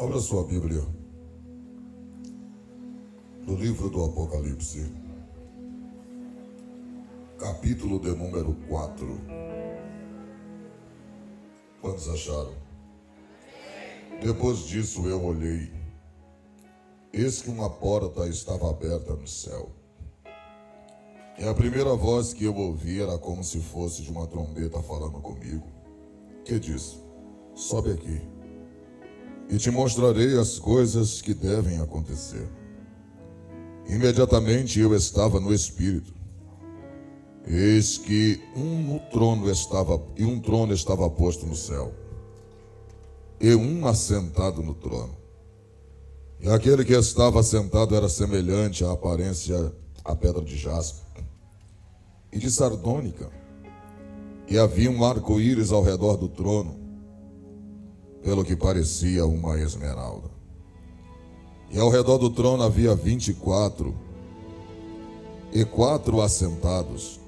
Abra sua Bíblia no livro do Apocalipse, capítulo de número 4. Quantos acharam? Depois disso eu olhei, eis que uma porta estava aberta no céu. E a primeira voz que eu ouvi era como se fosse de uma trombeta falando comigo, que disse: sobe aqui, e te mostrarei as coisas que devem acontecer. Imediatamente eu estava no Espírito. Eis que um trono estava posto no céu, e um assentado no trono. E aquele que estava assentado era semelhante à aparência à pedra de jaspe e de sardônica, e havia um arco-íris ao redor do trono, pelo que parecia uma esmeralda. E ao redor do trono havia 24 assentados,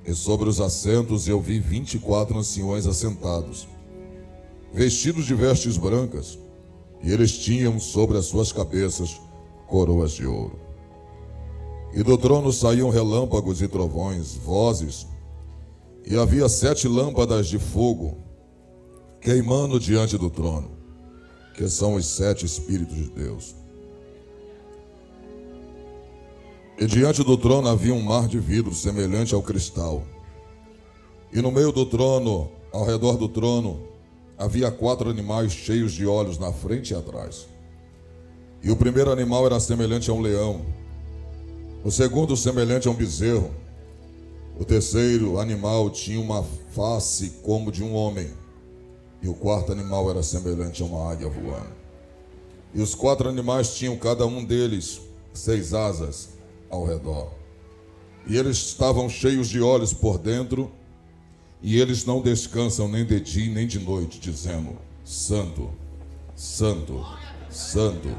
e sobre os assentos eu vi 24 anciões assentados, vestidos de vestes brancas, e eles tinham sobre as suas cabeças coroas de ouro. E do trono saíam relâmpagos e trovões, vozes, e havia 7 lâmpadas de fogo queimando diante do trono, que são os 7 Espíritos de Deus. E diante do trono havia um mar de vidro semelhante ao cristal. E no meio do trono, ao redor do trono, havia 4 animais cheios de olhos na frente e atrás. E o primeiro animal era semelhante a um leão, o segundo semelhante a um bezerro, o terceiro animal tinha uma face como de um homem, e o quarto animal era semelhante a uma águia voando. E os 4 animais tinham cada um deles 6 asas ao redor. E eles estavam cheios de olhos por dentro, e eles não descansam nem de dia nem de noite, dizendo: Santo, Santo, Santo,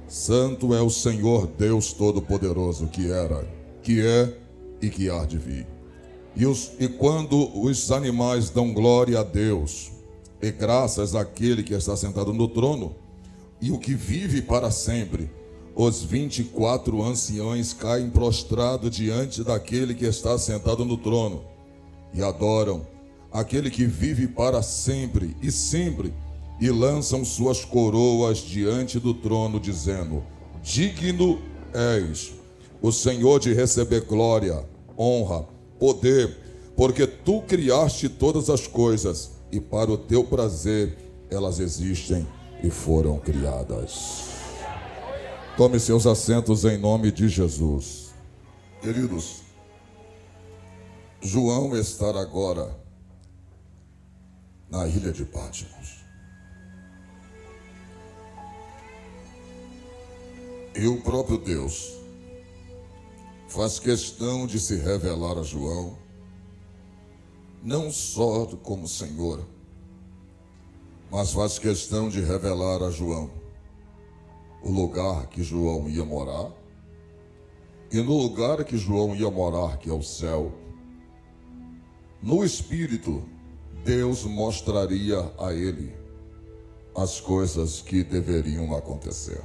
Santo é o Senhor Deus Todo-Poderoso, que era, que é e que há de vir. E quando os animais dão glória a Deus, e graças àquele que está sentado no trono, e o que vive para sempre, os 24 anciões caem prostrados diante daquele que está sentado no trono, e adoram aquele que vive para sempre, e lançam suas coroas diante do trono, dizendo: digno és o Senhor de receber glória, honra, poder, porque tu criaste todas as coisas, e para o teu prazer elas existem e foram criadas. Tome seus assentos em nome de Jesus. Queridos, João está agora na ilha de Patmos. E o próprio Deus faz questão de se revelar a João, não só como Senhor, mas faz questão de revelar a João o lugar que João ia morar, e no lugar que João ia morar, que é o céu, no Espírito, Deus mostraria a ele as coisas que deveriam acontecer.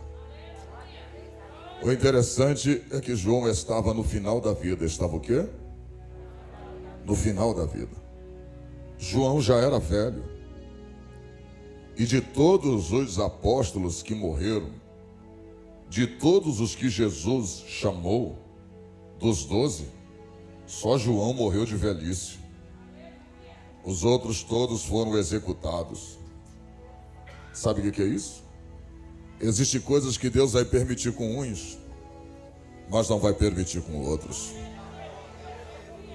O interessante é que João estava no final da vida. Estava o quê? No final da vida. João já era velho. E de todos os apóstolos que morreram, de todos os que Jesus chamou, dos 12, só João morreu de velhice. Os outros todos foram executados. Sabe o que é isso? Existem coisas que Deus vai permitir com uns, mas não vai permitir com outros.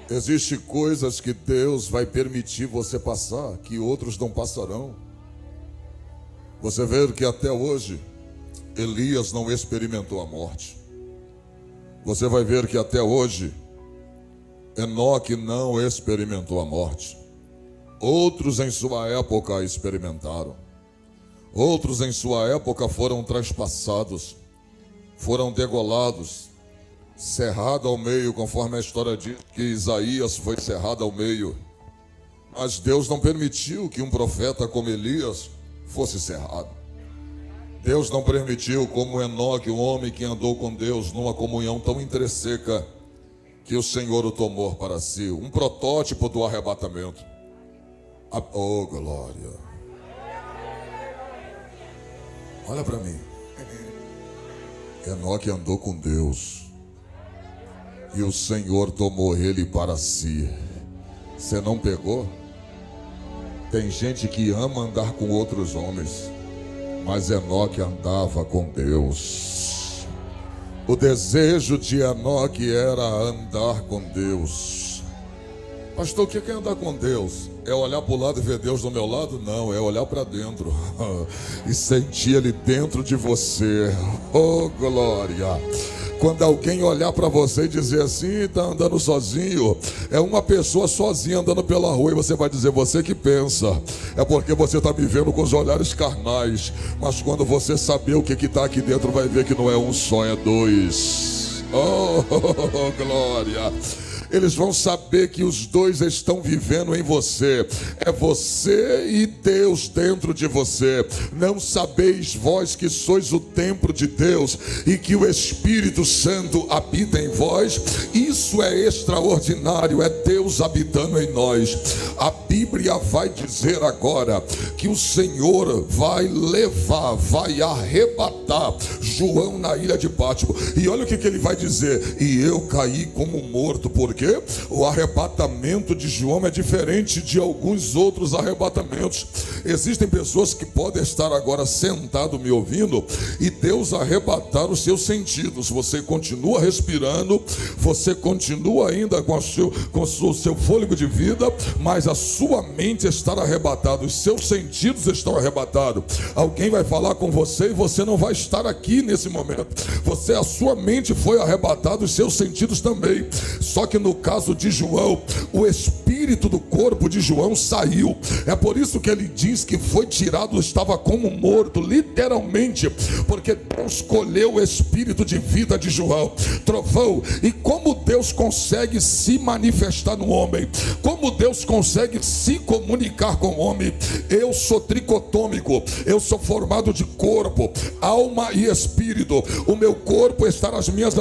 Existem coisas que Deus vai permitir você passar, que outros não passarão. Você vê que até hoje Elias não experimentou a morte. Você vai ver que até hoje Enoque não experimentou a morte. Outros em sua época experimentaram. Outros em sua época foram transpassados, foram degolados, cerrado ao meio, conforme a história diz que Isaías foi cerrado ao meio. Mas Deus não permitiu que um profeta como Elias fosse cerrado. Deus não permitiu, como Enoque, um homem que andou com Deus numa comunhão tão entresseca, que o Senhor o tomou para si. Um protótipo do arrebatamento. Oh, glória. Olha para mim. Enoque andou com Deus e o Senhor tomou ele para si. Você não pegou? Tem gente que ama andar com outros homens, mas Enoque andava com Deus. O desejo de Enoque era andar com Deus. Pastor, o que é andar com Deus? É olhar para o lado e ver Deus do meu lado? Não, é olhar para dentro e sentir Ele dentro de você. Oh, glória! Quando alguém olhar para você e dizer assim, está andando sozinho, é uma pessoa sozinha andando pela rua, e você vai dizer, você que pensa, é porque você está me vendo com os olhares carnais. Mas quando você saber o que está aqui dentro, vai ver que não é um só, é dois. Oh, glória! Eles vão saber que os dois estão vivendo em você. É você e Deus dentro de você. Não sabeis vós que sois o templo de Deus e que o Espírito Santo habita em vós? Isso é extraordinário, é Deus habitando em nós. A Bíblia vai dizer agora que o Senhor vai levar, vai arrebatar João na ilha de Pátimo. E olha o que ele vai dizer: e eu caí como morto. Por quê? O arrebatamento de João é diferente de alguns outros arrebatamentos. Existem pessoas que podem estar agora sentado me ouvindo e Deus arrebatar os seus sentidos. Você continua respirando, você continua ainda com o seu fôlego de vida, mas a sua mente está arrebatada, os seus sentidos estão arrebatados. Alguém vai falar com você e você não vai estar aqui nesse momento. A sua mente foi arrebatada, os seus sentidos também. Só que no caso de João, o espírito do corpo de João saiu. É por isso que ele diz que foi tirado, estava como morto, literalmente, porque Deus colheu o espírito de vida de João. Trovão. E como Deus consegue se manifestar no homem? Como Deus consegue se comunicar com o homem? Eu sou tricotômico, eu sou formado de corpo, alma e espírito. O meu corpo está nas minhas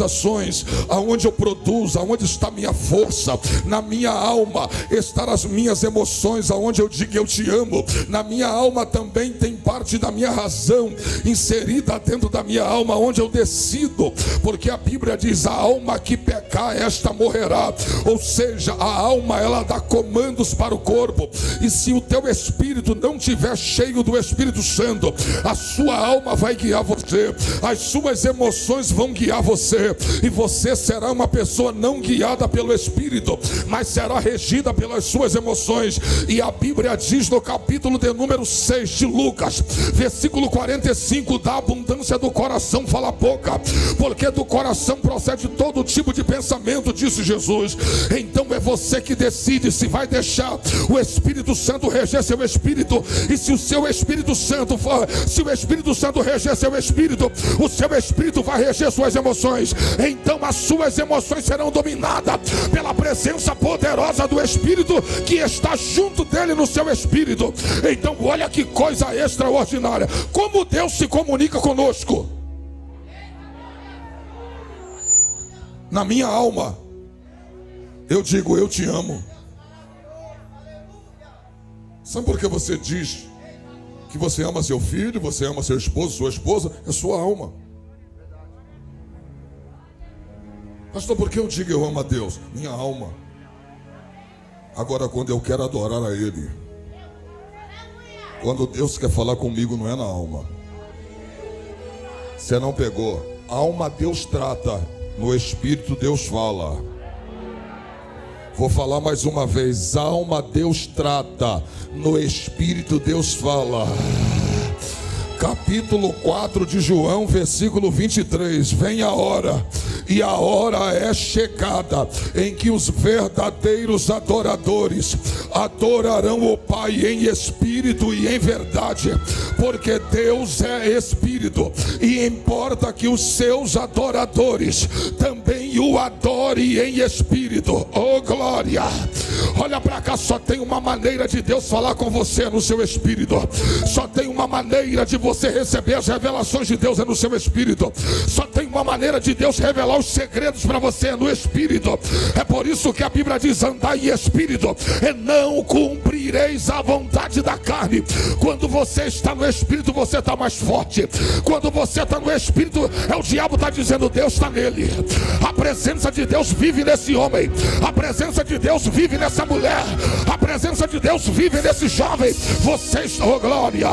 ações, aonde eu produzo, aonde está minha força. Na minha alma estão as minhas emoções, aonde eu digo eu te amo. Na minha alma também tem parte da minha razão inserida dentro da minha alma, onde eu decido, porque a Bíblia diz: a alma que pecar, esta morrerá. Ou seja, a alma, ela dá comandos para o corpo, e se o teu espírito não estiver cheio do Espírito Santo, a sua alma vai guiar você, as suas emoções vão guiar você, e você será uma pessoa não guiada pelo Espírito, mas será regida pelas suas emoções. E a Bíblia diz no capítulo de número 6 de Lucas, versículo 45: da abundância do coração fala a boca, porque do coração procede todo tipo de pensamento, disse Jesus. Então é você que decide se vai deixar o Espírito Santo reger seu espírito, e se o seu Espírito Santo se o Espírito Santo reger seu espírito, o seu espírito vai reger suas emoções. Então as suas emoções serão dominadas pela presença poderosa do Espírito que está junto dele no seu espírito. Então olha que coisa extraordinária, como Deus se comunica conosco. Na minha alma eu digo: eu te amo. Sabe por que você diz que você ama seu filho, você ama seu esposo, sua esposa? É sua alma. Pastor, por que eu digo eu amo a Deus? Minha alma. Agora, quando eu quero adorar a Ele, quando Deus quer falar comigo, não é na alma. Você não pegou. A alma Deus trata, no espírito Deus fala. Vou falar mais uma vez: a alma Deus trata, no espírito Deus fala. Capítulo 4 de João, versículo 23: vem a hora, e a hora é chegada, em que os verdadeiros adoradores adorarão o Pai em espírito e em verdade, porque Deus é espírito, e importa que os seus adoradores também o adorem em espírito. Oh glória! Olha para cá, só tem uma maneira de Deus falar com você no seu espírito. Só tem uma maneira de você receber as revelações de Deus, é no seu espírito. Só tem uma maneira de Deus revelar os segredos para você, é no espírito. É por isso que a Bíblia diz: andai em espírito e não cumprireis a vontade da carne. Quando você está no espírito, você está mais forte. Quando você está no espírito, o diabo está dizendo: Deus está nele. A presença de Deus vive nesse homem. A presença de Deus vive nessa mulher. A presença de Deus vive nesse jovem. Você está, oh glória,